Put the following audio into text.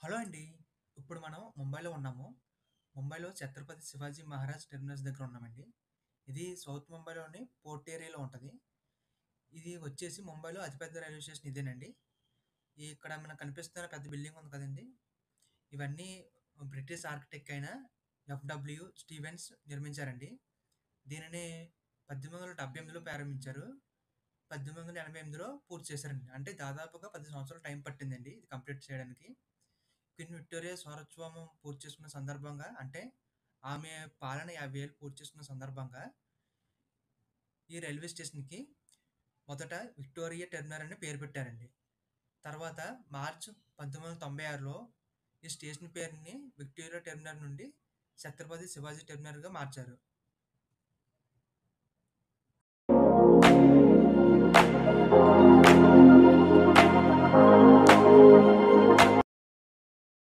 Hello అండి. ఇప్పుడు మనం ముంబైలో ఉన్నాము. ముంబైలో 'ఛత్రపతి శివాజీ మహారాజ్ టెర్మినస్' దగ్గర ఉన్నామండి. ఇది సౌత్ ముంబైలోని పోర్ట్ ఏరియాలో ఉంటది. ఇది వచ్చేసి ముంబైలో అతిపెద్ద రైల్వే స్టేషన్ ఇదేనండి. ఇక్కడ మనకు కనిపిస్తున్న పెద్ద బిల్డింగ్ ఉంది కదండీ! ఇవన్నీ బ్రిటిష్ ఆర్కిటెక్ట్ అయిన ఎఫ్‌డబ్ల్యూ స్టీవెన్స్ నిర్మించారండి. దీనిని 1878లో ప్రారంభించారు. 1888లో పూర్తి చేశారండి. అంటే దాదాపుగా 10 సంవత్సరాలు టైం పట్టిందండి ఇది కంప్లీట్ చేయడానికి. క్వీన్ విక్టోరియా స్వరాజ్యత్వం పూర్తి చేసుకున్న సందర్భంగా అంటే ఆమె పాలన 50 ఏళ్ళు పూర్తి చేసుకున్న సందర్భంగా ఈ రైల్వే స్టేషన్‌కి మొదట విక్టోరియా టెర్మినల్ అని పేరు పెట్టారండి. తర్వాత మార్చ్ 1896లో ఈ స్టేషన్ పేరుని విక్టోరియా టెర్మినల్ నుండి ఛత్రపతి శివాజీ టెర్మినల్‌గా మార్చారు.